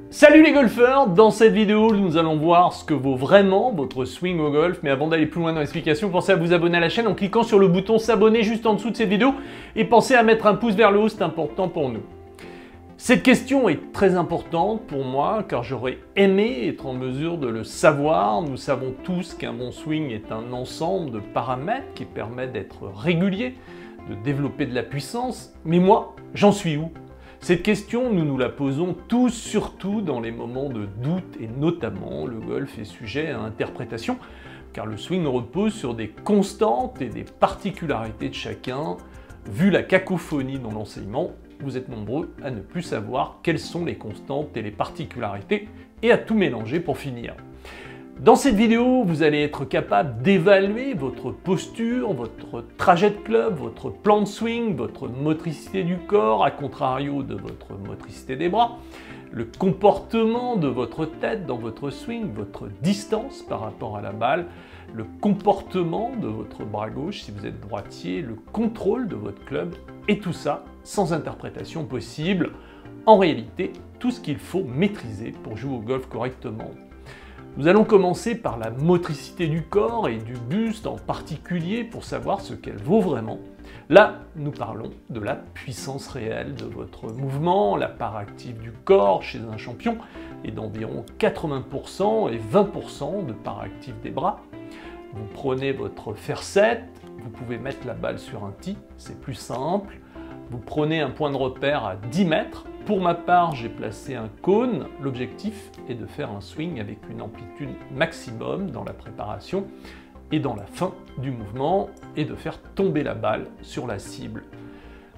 Salut les golfeurs! Dans cette vidéo, nous allons voir ce que vaut vraiment votre swing au golf. Mais avant d'aller plus loin dans l'explication, pensez à vous abonner à la chaîne en cliquant sur le bouton s'abonner juste en dessous de cette vidéo. Et pensez à mettre un pouce vers le haut, c'est important pour nous. Cette question est très importante pour moi car j'aurais aimé être en mesure de le savoir. Nous savons tous qu'un bon swing est un ensemble de paramètres qui permettent d'être régulier, de développer de la puissance. Mais moi, j'en suis où? Cette question, nous nous la posons tous, surtout dans les moments de doute, et notamment le golf est sujet à interprétation, car le swing repose sur des constantes et des particularités de chacun. Vu la cacophonie dans l'enseignement, vous êtes nombreux à ne plus savoir quelles sont les constantes et les particularités, et à tout mélanger pour finir. Dans cette vidéo, vous allez être capable d'évaluer votre posture, votre trajet de club, votre plan de swing, votre motricité du corps, à contrario de votre motricité des bras, le comportement de votre tête dans votre swing, votre distance par rapport à la balle, le comportement de votre bras gauche si vous êtes droitier, le contrôle de votre club, et tout ça sans interprétation possible. En réalité, tout ce qu'il faut maîtriser pour jouer au golf correctement. Nous allons commencer par la motricité du corps et du buste en particulier pour savoir ce qu'elle vaut vraiment. Là, nous parlons de la puissance réelle de votre mouvement. La part active du corps chez un champion est d'environ 80% et 20% de part active des bras. Vous prenez votre fer 7, vous pouvez mettre la balle sur un tee, c'est plus simple. Vous prenez un point de repère à 10 mètres. Pour ma part, j'ai placé un cône. L'objectif est de faire un swing avec une amplitude maximum dans la préparation et dans la fin du mouvement et de faire tomber la balle sur la cible.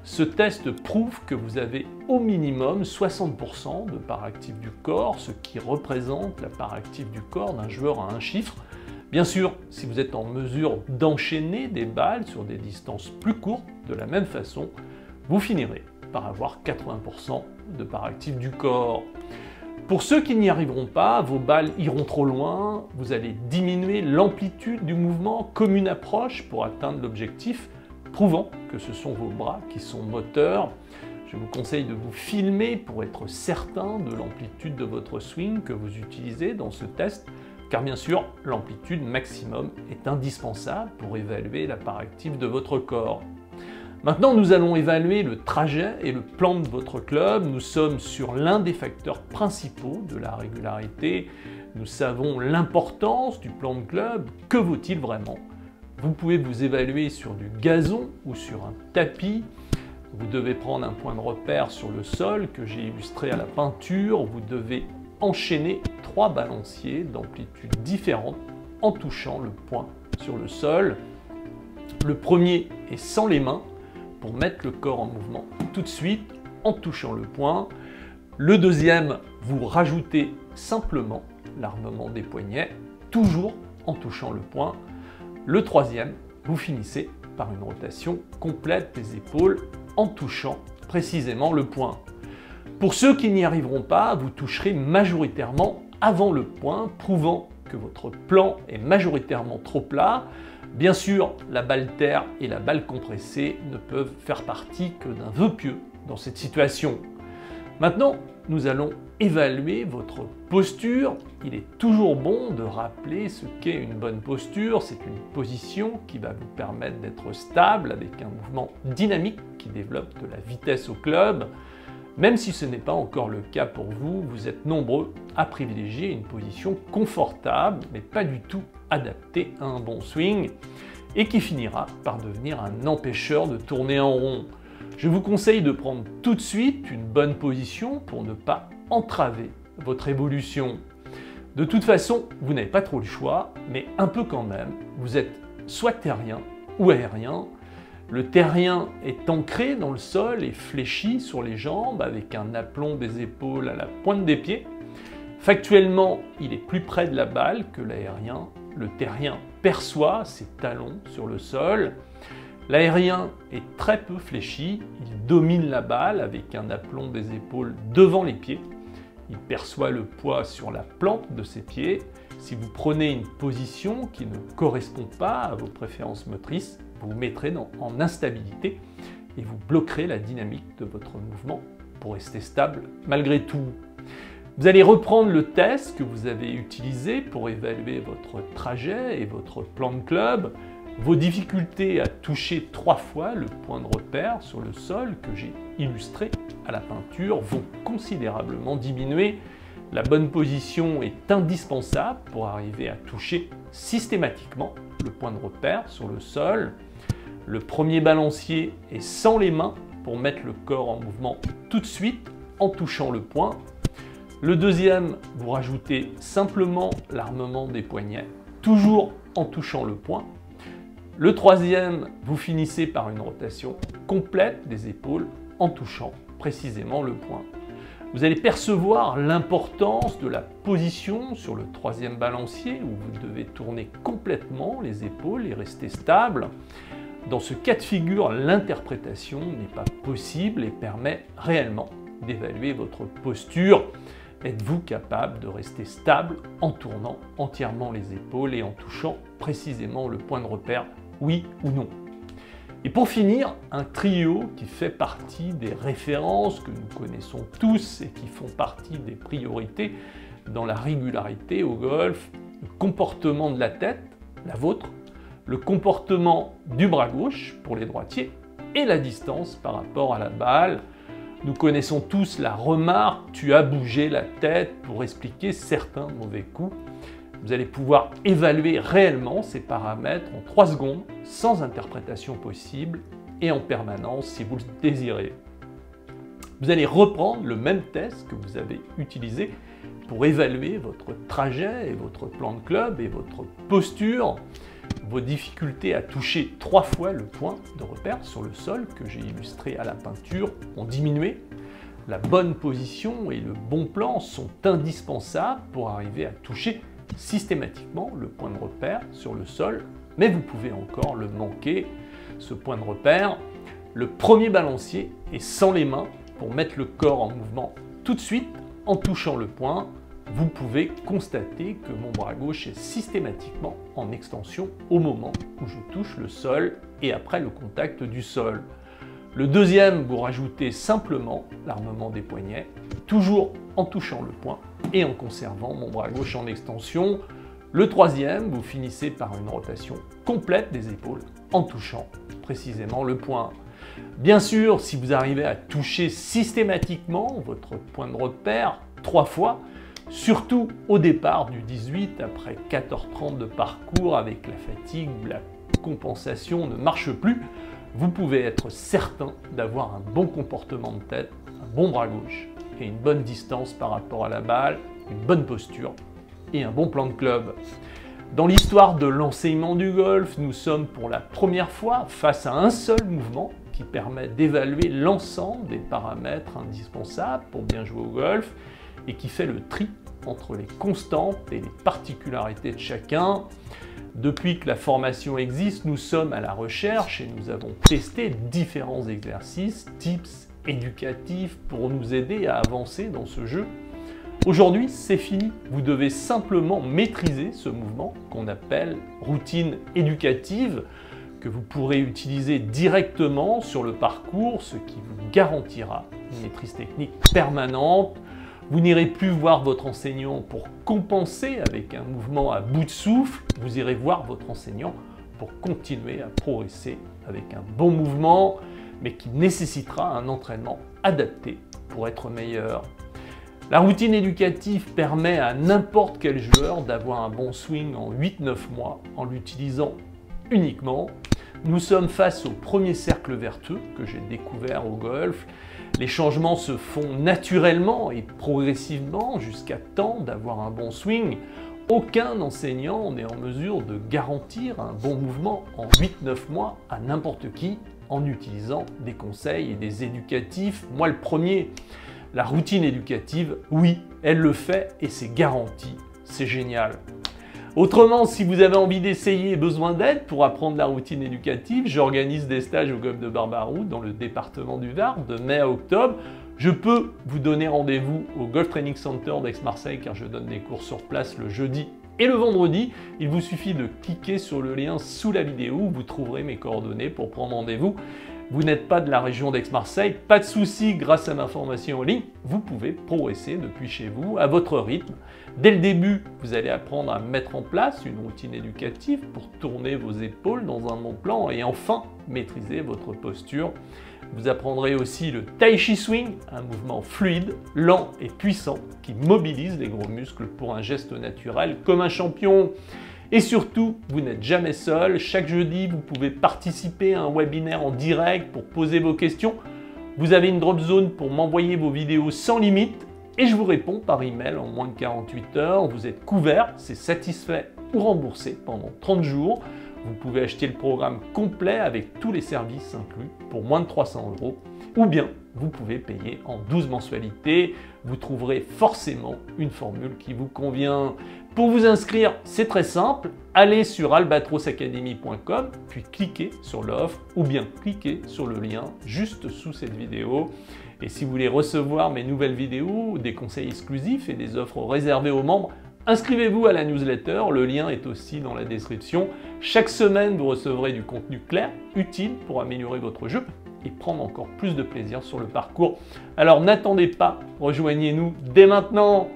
Ce test prouve que vous avez au minimum 60% de part active du corps, ce qui représente la part active du corps d'un joueur à un chiffre. Bien sûr, si vous êtes en mesure d'enchaîner des balles sur des distances plus courtes de la même façon, vous finirez par avoir 80% de part active du corps. Pour ceux qui n'y arriveront pas, vos balles iront trop loin, vous allez diminuer l'amplitude du mouvement comme une approche pour atteindre l'objectif, prouvant que ce sont vos bras qui sont moteurs. Je vous conseille de vous filmer pour être certain de l'amplitude de votre swing que vous utilisez dans ce test, car bien sûr, l'amplitude maximum est indispensable pour évaluer la part active de votre corps. Maintenant, nous allons évaluer le trajet et le plan de votre club. Nous sommes sur l'un des facteurs principaux de la régularité. Nous savons l'importance du plan de club. Que vaut-il vraiment? Vous pouvez vous évaluer sur du gazon ou sur un tapis. Vous devez prendre un point de repère sur le sol que j'ai illustré à la peinture. Vous devez enchaîner 3 balanciers d'amplitude différente en touchant le point sur le sol. Le premier est sans les mains, pour mettre le corps en mouvement tout de suite en touchant le point. Le deuxième, vous rajoutez simplement l'armement des poignets, toujours en touchant le point. Le troisième, vous finissez par une rotation complète des épaules en touchant précisément le point. Pour ceux qui n'y arriveront pas, vous toucherez majoritairement avant le point, prouvant que votre plan est majoritairement trop plat. Bien sûr, la balle terre et la balle compressée ne peuvent faire partie que d'un vœu pieux dans cette situation. Maintenant, nous allons évaluer votre posture. Il est toujours bon de rappeler ce qu'est une bonne posture. C'est une position qui va vous permettre d'être stable avec un mouvement dynamique qui développe de la vitesse au club. Même si ce n'est pas encore le cas pour vous, vous êtes nombreux à privilégier une position confortable, mais pas du tout adaptée à un bon swing, et qui finira par devenir un empêcheur de tourner en rond. Je vous conseille de prendre tout de suite une bonne position pour ne pas entraver votre évolution. De toute façon, vous n'avez pas trop le choix, mais un peu quand même. Vous êtes soit terrien ou aérien. Le terrien est ancré dans le sol et fléchi sur les jambes avec un aplomb des épaules à la pointe des pieds. Factuellement, il est plus près de la balle que l'aérien. Le terrien perçoit ses talons sur le sol. L'aérien est très peu fléchi, il domine la balle avec un aplomb des épaules devant les pieds. Il perçoit le poids sur la plante de ses pieds. Si vous prenez une position qui ne correspond pas à vos préférences motrices, vous vous mettrez en instabilité et vous bloquerez la dynamique de votre mouvement pour rester stable malgré tout. Vous allez reprendre le test que vous avez utilisé pour évaluer votre trajet et votre plan de club, vos difficultés à toucher 3 fois le point de repère sur le sol que j'ai illustré à la peinture vont considérablement diminuer. La bonne position est indispensable pour arriver à toucher systématiquement le point de repère sur le sol. Le premier balancier est sans les mains pour mettre le corps en mouvement tout de suite en touchant le point. Le deuxième, vous rajoutez simplement l'armement des poignets, toujours en touchant le point. Le troisième, vous finissez par une rotation complète des épaules en touchant précisément le point. Vous allez percevoir l'importance de la position sur le troisième balancier où vous devez tourner complètement les épaules et rester stable. Dans ce cas de figure, l'interprétation n'est pas possible et permet réellement d'évaluer votre posture. Êtes-vous capable de rester stable en tournant entièrement les épaules et en touchant précisément le point de repère, oui ou non? Et pour finir, un trio qui fait partie des références que nous connaissons tous et qui font partie des priorités dans la régularité au golf: le comportement de la tête, la vôtre, le comportement du bras gauche pour les droitiers et la distance par rapport à la balle. Nous connaissons tous la remarque « tu as bougé la tête » pour expliquer certains mauvais coups. Vous allez pouvoir évaluer réellement ces paramètres en 3 secondes, sans interprétation possible et en permanence si vous le désirez. Vous allez reprendre le même test que vous avez utilisé pour évaluer votre trajet et votre plan de club et votre posture. Vos difficultés à toucher 3 fois le point de repère sur le sol que j'ai illustré à la peinture ont diminué. La bonne position et le bon plan sont indispensables pour arriver à toucher systématiquement le point de repère sur le sol, mais vous pouvez encore le manquer, ce point de repère. Le premier balancier est sans les mains pour mettre le corps en mouvement tout de suite en touchant le point. Vous pouvez constater que mon bras gauche est systématiquement en extension au moment où je touche le sol et après le contact du sol. Le deuxième, vous rajoutez simplement l'armement des poignets, toujours en touchant le point et en conservant mon bras gauche en extension. Le troisième, vous finissez par une rotation complète des épaules en touchant précisément le point. Bien sûr, si vous arrivez à toucher systématiquement votre point de repère 3 fois, surtout au départ du 18, après 4h30 de parcours avec la fatigue ou la compensation ne marche plus, vous pouvez être certain d'avoir un bon comportement de tête, un bon bras gauche et une bonne distance par rapport à la balle, une bonne posture et un bon plan de club. Dans l'histoire de l'enseignement du golf, nous sommes pour la première fois face à un seul mouvement qui permet d'évaluer l'ensemble des paramètres indispensables pour bien jouer au golf et qui fait le tri entre les constantes et les particularités de chacun. Depuis que la formation existe, nous sommes à la recherche et nous avons testé différents exercices, tips éducatifs pour nous aider à avancer dans ce jeu. Aujourd'hui, c'est fini. Vous devez simplement maîtriser ce mouvement qu'on appelle routine éducative, que vous pourrez utiliser directement sur le parcours, ce qui vous garantira une maîtrise technique permanente. Vous n'irez plus voir votre enseignant pour compenser avec un mouvement à bout de souffle, vous irez voir votre enseignant pour continuer à progresser avec un bon mouvement, mais qui nécessitera un entraînement adapté pour être meilleur. La routine éducative permet à n'importe quel joueur d'avoir un bon swing en 8-9 mois en l'utilisant uniquement. Nous sommes face au premier cercle vertueux que j'ai découvert au golf. Les changements se font naturellement et progressivement jusqu'à temps d'avoir un bon swing. Aucun enseignant n'est en mesure de garantir un bon mouvement en 8-9 mois à n'importe qui en utilisant des conseils et des éducatifs. Moi le premier, la routine éducative, oui, elle le fait et c'est garanti, c'est génial. Autrement, si vous avez envie d'essayer et besoin d'aide pour apprendre la routine éducative, j'organise des stages au golf de Barbaroux dans le département du Var de mai à octobre. Je peux vous donner rendez-vous au Golf Training Center d'Aix-Marseille car je donne des cours sur place le jeudi Et le vendredi, il vous suffit de cliquer sur le lien sous la vidéo où vous trouverez mes coordonnées pour prendre rendez-vous. Vous n'êtes pas de la région d'Aix-Marseille, pas de souci, grâce à ma formation en ligne, vous pouvez progresser depuis chez vous, à votre rythme. Dès le début, vous allez apprendre à mettre en place une routine éducative pour tourner vos épaules dans un bon plan et enfin maîtriser votre posture. Vous apprendrez aussi le Tai Chi Swing, un mouvement fluide, lent et puissant qui mobilise les gros muscles pour un geste naturel comme un champion. Et surtout, vous n'êtes jamais seul. Chaque jeudi, vous pouvez participer à un webinaire en direct pour poser vos questions. Vous avez une drop zone pour m'envoyer vos vidéos sans limite et je vous réponds par email en moins de 48 heures. Vous êtes couvert, c'est satisfait ou remboursé pendant 30 jours. Vous pouvez acheter le programme complet avec tous les services inclus pour moins de 300 € ou bien vous pouvez payer en 12 mensualités. Vous trouverez forcément une formule qui vous convient. Pour vous inscrire, c'est très simple. Allez sur albatrosacademy.com, puis cliquez sur l'offre ou bien cliquez sur le lien juste sous cette vidéo. Et si vous voulez recevoir mes nouvelles vidéos, des conseils exclusifs et des offres réservées aux membres, inscrivez-vous à la newsletter, le lien est aussi dans la description. Chaque semaine, vous recevrez du contenu clair, utile pour améliorer votre jeu et prendre encore plus de plaisir sur le parcours. Alors n'attendez pas, rejoignez-nous dès maintenant.